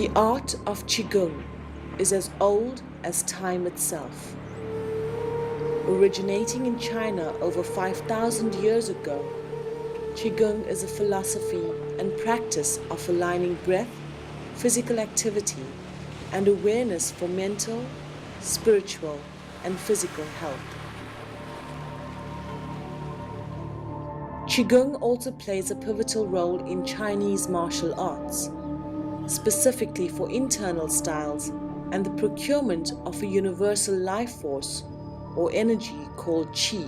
The art of Qigong is as old as time itself. Originating in China over 5,000 years ago, Qigong is a philosophy and practice of aligning breath, physical activity, and awareness for mental, spiritual, and physical health. Qigong also plays a pivotal role in Chinese martial arts, specifically for internal styles and the procurement of a universal life force or energy called Qi.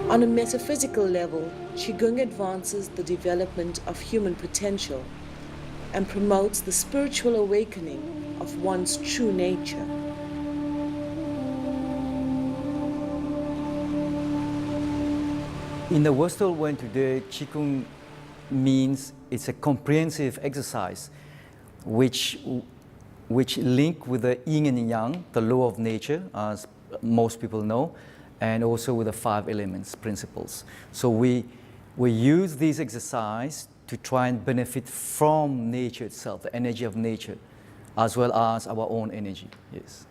On a metaphysical level, Qigong advances the development of human potential and promotes the spiritual awakening of one's true nature. In the Western world today, Qigong means it's a comprehensive exercise which link with the yin and yang, the law of nature, as most people know, and also with the 5 elements principles. So we use these exercises to try and benefit from nature itself, the energy of nature, as well as our own energy. Yes.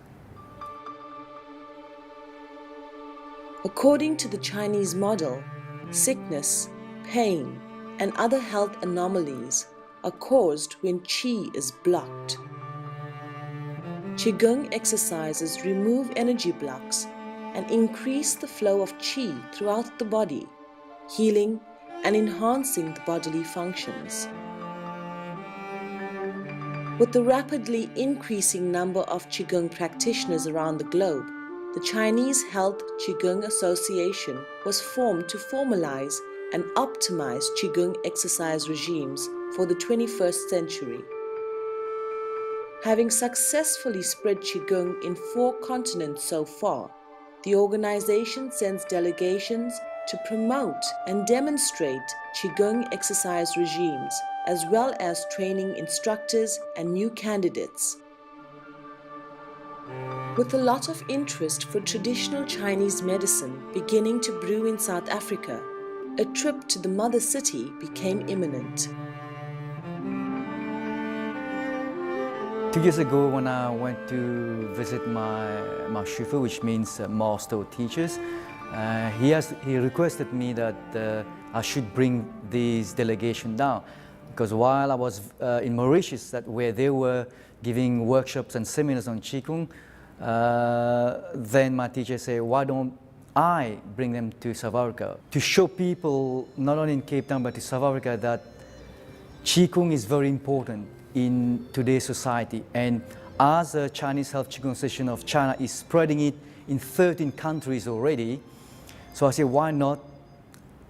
According to the Chinese model, sickness, pain, and other health anomalies are caused when Qi is blocked. Qigong exercises remove energy blocks and increase the flow of Qi throughout the body, healing and enhancing the bodily functions. With the rapidly increasing number of Qigong practitioners around the globe, the Chinese Health Qigong Association was formed to formalize and optimize Qigong exercise regimes for the 21st century. Having successfully spread Qigong in 4 continents so far, the organization sends delegations to promote and demonstrate Qigong exercise regimes, as well as training instructors and new candidates. With a lot of interest for traditional Chinese medicine beginning to brew in South Africa, a trip to the mother city became imminent. 2 years ago, when I went to visit my Shifu, which means master or teachers, he requested me that I should bring this delegation down. Because while I was in Mauritius, where they were giving workshops and seminars on Qigong, then my teacher said, why don't I bring them to South Africa to show people, not only in Cape Town, but to South Africa, that Qigong is very important in today's society. And as the Chinese Health Qigong Association of China is spreading it in 13 countries already, so I said, why not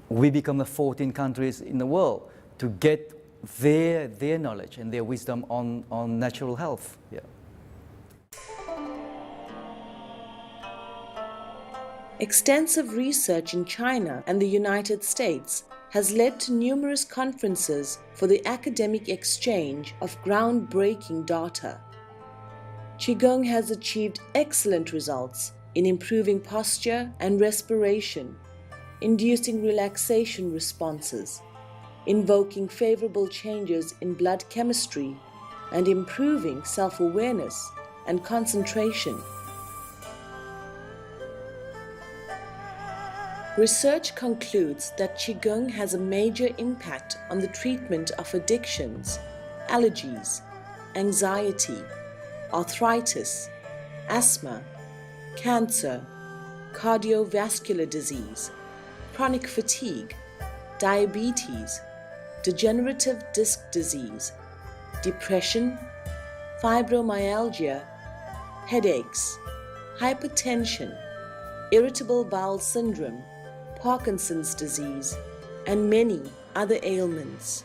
we become the 14 countries in the world to get their knowledge and their wisdom on natural health. Yeah. Extensive research in China and the United States has led to numerous conferences for the academic exchange of groundbreaking data. Qigong has achieved excellent results in improving posture and respiration, inducing relaxation responses, invoking favorable changes in blood chemistry, and improving self-awareness and concentration. Research concludes that Qigong has a major impact on the treatment of addictions, allergies, anxiety, arthritis, asthma, cancer, cardiovascular disease, chronic fatigue, diabetes, degenerative disc disease, depression, fibromyalgia, headaches, hypertension, irritable bowel syndrome, Parkinson's disease, and many other ailments.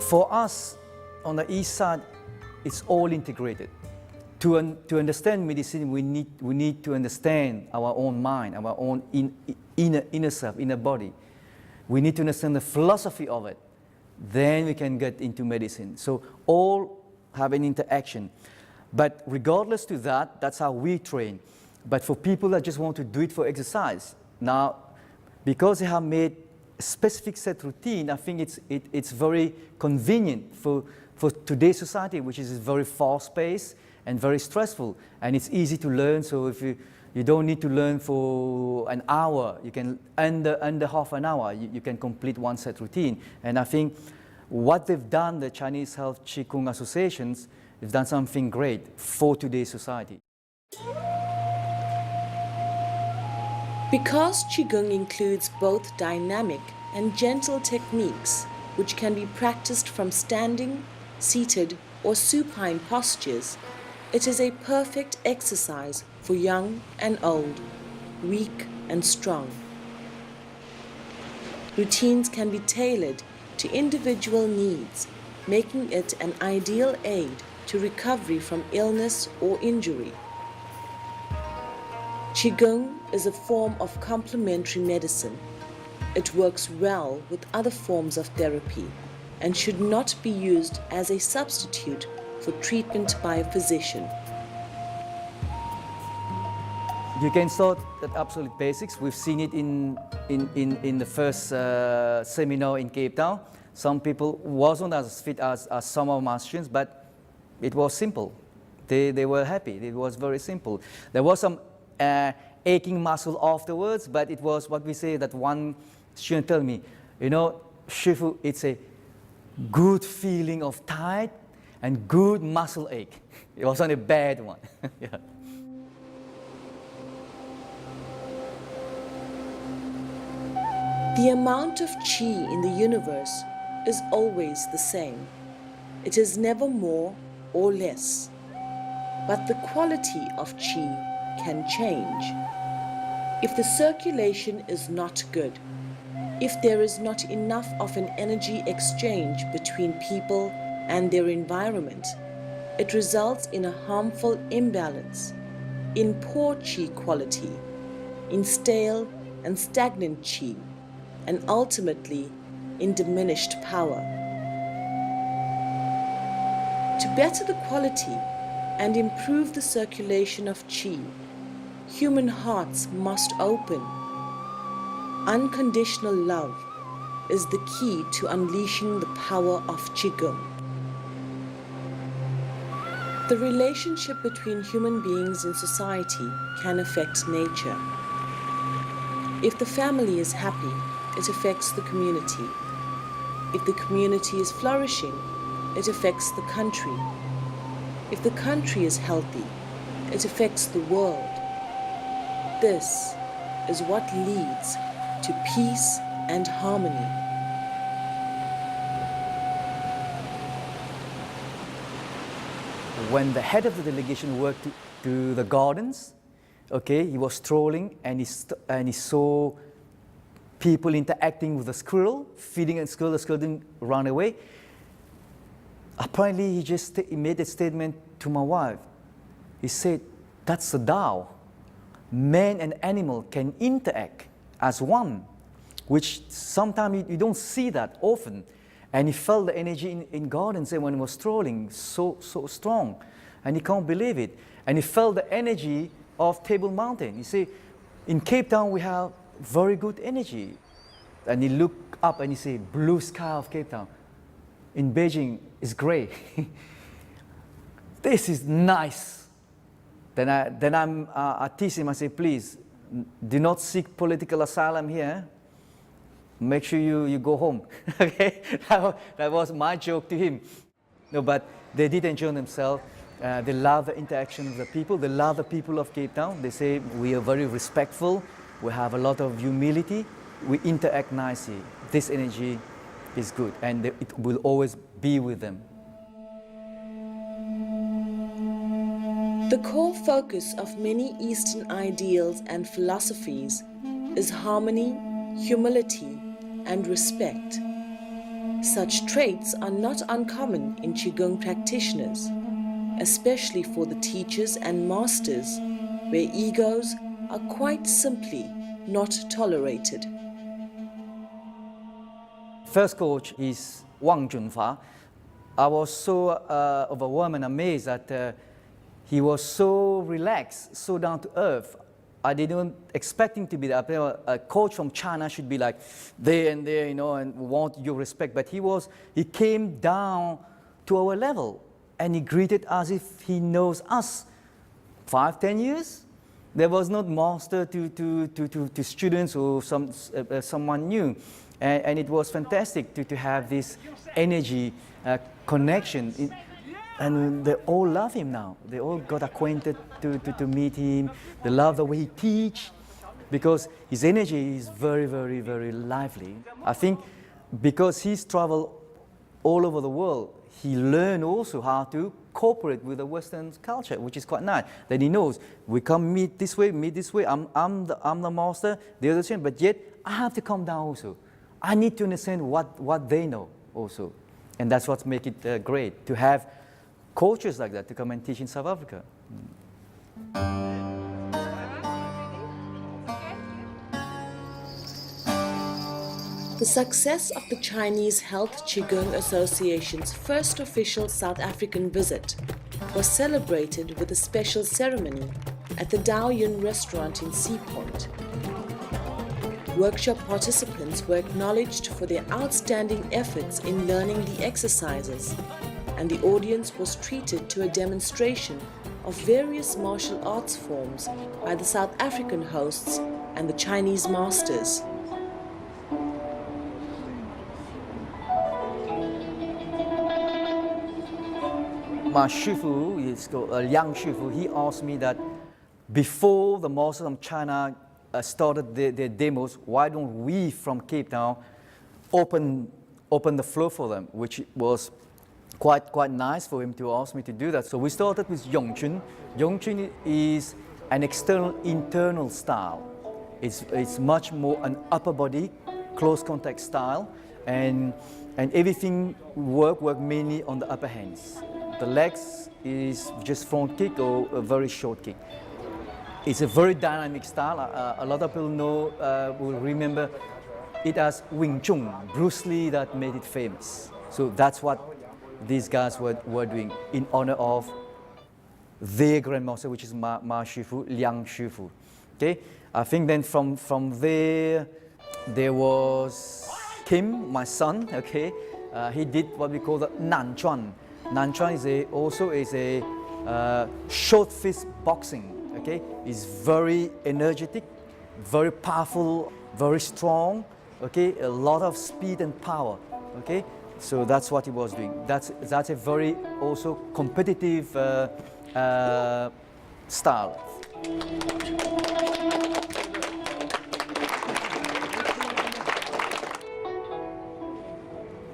For us, on the east side, it's all integrated. To understand medicine, we need to understand our own mind, our own inner self, inner body. We need to understand the philosophy of it. Then we can get into medicine. So all have an interaction. But regardless to that, that's how we train. But for people that just want to do it for exercise, now, because they have made a specific set routine, I think it's very convenient for today's society, which is very fast-paced and very stressful, and it's easy to learn. So if you don't need to learn for an hour, you can under half an hour, you can complete one set routine. And I think what they've done, the Chinese Health Qigong Associations, they've done something great for today's society. Because Qigong includes both dynamic and gentle techniques, which can be practiced from standing, seated, or supine postures, it is a perfect exercise for young and old, weak and strong. Routines can be tailored to individual needs, making it an ideal aid to recovery from illness or injury. Qigong is a form of complementary medicine. It works well with other forms of therapy and should not be used as a substitute for treatment by a physician. You can start at absolute basics. We've seen it in the first seminar in Cape Town. Some people wasn't as fit as some of my students, but it was simple. They were happy. It was very simple. There was some aching muscle afterwards, but it was what we say that one student told me, you know, Shifu, it's a good feeling of tight and good muscle ache. It wasn't a bad one. Yeah. The amount of qi in the universe is always the same. It is never more or less. But the quality of qi can change. If the circulation is not good, if there is not enough of an energy exchange between people and their environment, it results in a harmful imbalance, in poor qi quality, in stale and stagnant qi, and ultimately in diminished power. To better the quality and improve the circulation of qi, human hearts must open. Unconditional love is the key to unleashing the power of Qigong. The relationship between human beings in society can affect nature. If the family is happy, it affects the community. If the community is flourishing, it affects the country. If the country is healthy, it affects the world. This is what leads to peace and harmony. When the head of the delegation worked to the gardens, okay, he was strolling and he saw people interacting with the squirrel, feeding a squirrel, the squirrel didn't run away. Apparently, he made a statement to my wife. He said, that's the Tao. Man and animal can interact as one, which sometimes you don't see that often. And he felt the energy in gardens when he was strolling, so strong. And he can't believe it. And he felt the energy of Table Mountain. You see, in Cape Town, we have very good energy. And he looked up and he said, blue sky of Cape Town. In Beijing, it's gray. This is nice. Then I tease him, I say, please, do not seek political asylum here. Make sure you go home. Okay? That was my joke to him. No, but they did enjoy themselves. They love the interaction of the people. They love the people of Cape Town. They say we are very respectful. We have a lot of humility. We interact nicely. This energy is good, and it will always be with them. The core focus of many Eastern ideals and philosophies is harmony, humility, and respect. Such traits are not uncommon in Qigong practitioners, especially for the teachers and masters, where egos are quite simply not tolerated. First coach is Wang Junfa. I was so overwhelmed and amazed that He was so relaxed, so down to earth. I didn't expect him to be that. A coach from China should be like there and there, and want your respect. But he came down to our level, and he greeted as if he knows us. 5, 10 years, there was not master to students or someone new, and it was fantastic to have this energy connection. And they all love him now. They all got acquainted to meet him. They love the way he teach, because his energy is very, very, very lively. I think because he's traveled all over the world, he learned also how to cooperate with the Western culture, which is quite nice. Then he knows we come meet this way. I'm the master, the other student, but yet I have to come down also. I need to understand what they know also, and that's what makes it great to have coaches like that to come and teach in South Africa. The success of the Chinese Health Qigong Association's first official South African visit was celebrated with a special ceremony at the Dao Yun restaurant in Sea Point. Workshop participants were acknowledged for their outstanding efforts in learning the exercises, and the audience was treated to a demonstration of various martial arts forms by the South African hosts and the Chinese masters. My Shifu, is called Liang Shifu, he asked me that before the masters from China started their demos, why don't we from Cape Town open the floor for them, which was quite nice for him to ask me to do that. So we started with Yongchun. Yongchun is an internal style. It's much more an upper body, close contact style, and everything work mainly on the upper hands. The legs is just front kick or a very short kick. It's a very dynamic style. A lot of people will remember it as Wing Chun, Bruce Lee, that made it famous. So that's what these guys were doing in honor of their grandmaster, which is Ma Shifu, Liang Shifu. Okay, I think then from there was Kim, my son. Okay, he did what we call the Nanchuan. Nanchuan is a short fist boxing. Okay, it's very energetic, very powerful, very strong. Okay, a lot of speed and power. Okay, so that's what he was doing. That's a very also competitive style.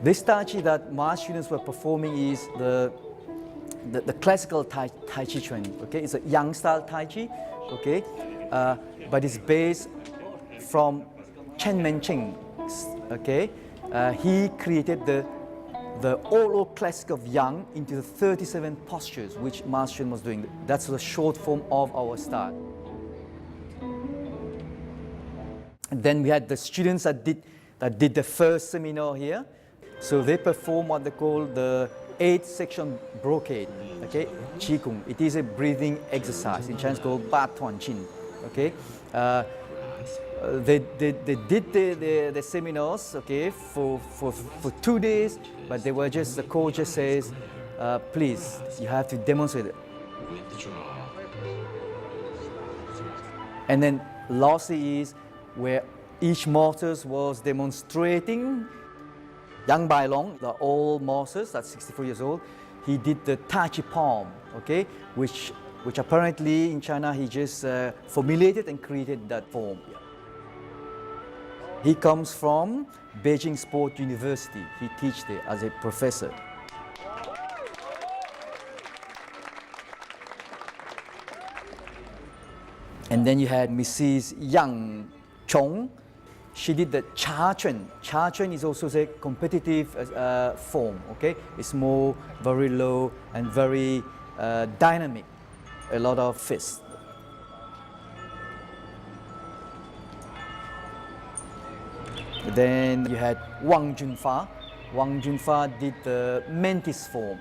This Tai Chi that my students were performing is the classical Tai Chi training. Okay, it's a Yang style Tai Chi. Okay, but it's based from Chen Menching. Okay, he created the old classic of Yang into the 37 postures which Ma student was doing. That's the short form of our style. And then we had the students that did the first seminar here. So they perform what they call the 8-section brocade, okay, Qigong. It is a breathing exercise. In Chinese called Ba Tuan Qin, okay. They did the seminars, okay, for 2 days, but they were just, the coach just says, please, you have to demonstrate it. And then lastly is where each master was demonstrating. Yang Bai Long, the old masters, that's 64 years old, he did the Tai Chi palm, okay, which apparently in China he just formulated and created that form. He comes from Beijing Sport University. He teaches there as a professor. And then you had Mrs. Yang Chong. She did the Cha Chuan. Cha Chuan is also a competitive form, okay? It's more very low and very dynamic, a lot of fists. Then you had Wang Junfa. Wang Junfa did the Mantis form.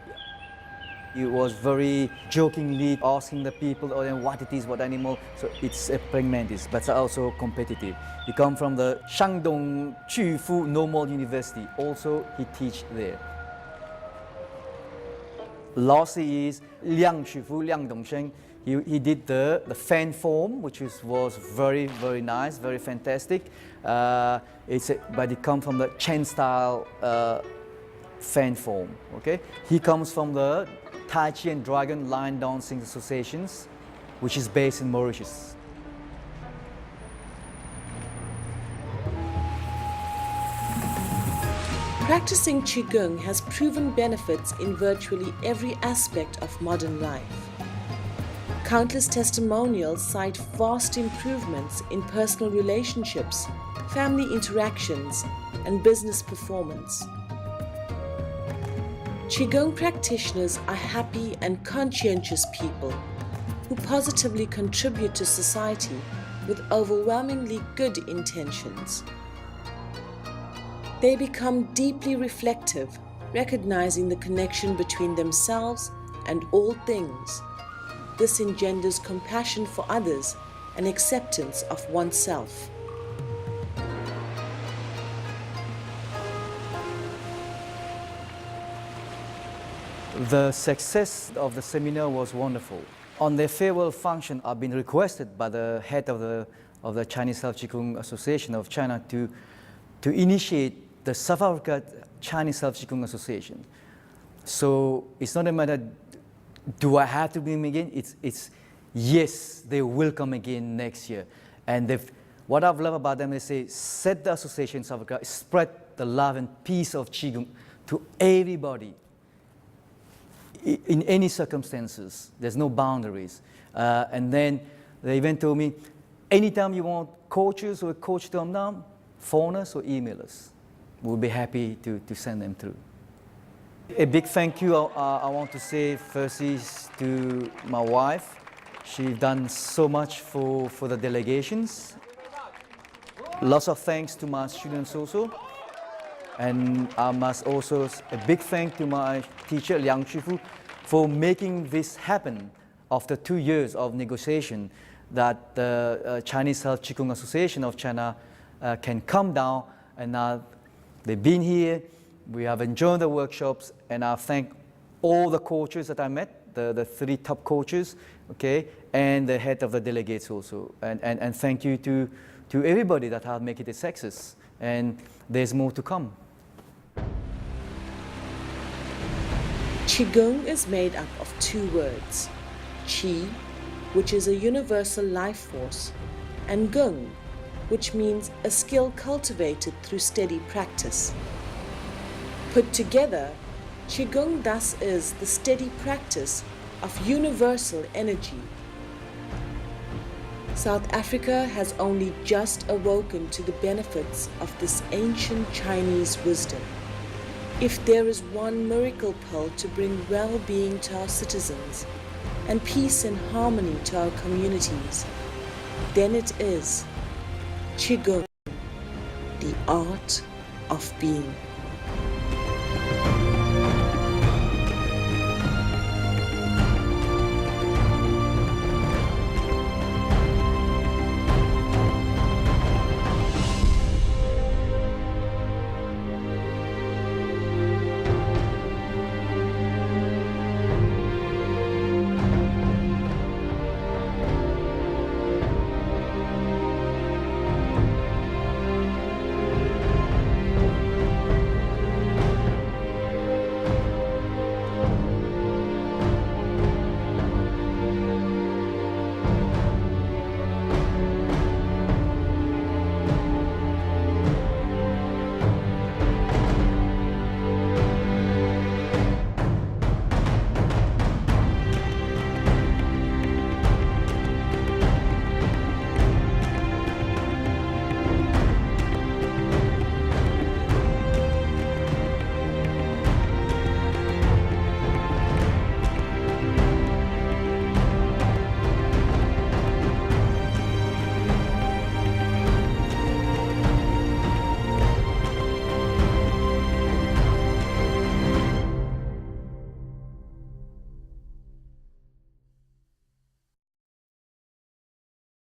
He was very jokingly asking the people, oh, what it is, what animal. So it's a pragmatist, but also competitive. He comes from the Shandong Qufu Normal University. Also, he teach there. Lastly is Liang Shifu, Liang Dongsheng. He did the fan form, which was very, very nice, very fantastic. But it comes from the Chen style fan form. Okay, he comes from the Tai Chi and Dragon Line Dancing Associations, which is based in Mauritius. Practicing Qigong has proven benefits in virtually every aspect of modern life. Countless testimonials cite vast improvements in personal relationships, family interactions, and business performance. Qigong practitioners are happy and conscientious people who positively contribute to society with overwhelmingly good intentions. They become deeply reflective, recognizing the connection between themselves and all things. This engenders compassion for others and acceptance of oneself. The success of the seminar was wonderful. On their farewell function, I've been requested by the head of the Chinese Self Qigong Association of China to initiate the South Africa Chinese Self Qigong Association. So it's not a matter, do I have to bring them again? It's yes, they will come again next year. And what I've loved about them is they set the association in South Africa, spread the love and peace of Qigong to everybody. In any circumstances, there's no boundaries. And then they even told me, anytime you want coaches or a coach to come down, phone us or email us. We'll be happy to send them through. A big thank you I want to say first is to my wife. She's done so much for the delegations. Lots of thanks to my students also. And I must also a big thank to my teacher, Liang Shifu, for making this happen after 2 years of negotiation, that the Chinese Self Qigong Association of China can come down, and now they've been here, we have enjoyed the workshops, and I thank all the coaches that I met, the 3 top coaches, okay, and the head of the delegates also. And thank you to everybody that have made it a success, and there's more to come. Qigong is made up of 2 words, Qi, which is a universal life force, and Gong, which means a skill cultivated through steady practice. Put together, Qigong thus is the steady practice of universal energy. South Africa has only just awoken to the benefits of this ancient Chinese wisdom. If there is one miracle pill to bring well-being to our citizens and peace and harmony to our communities, then it is Qigong, the art of being.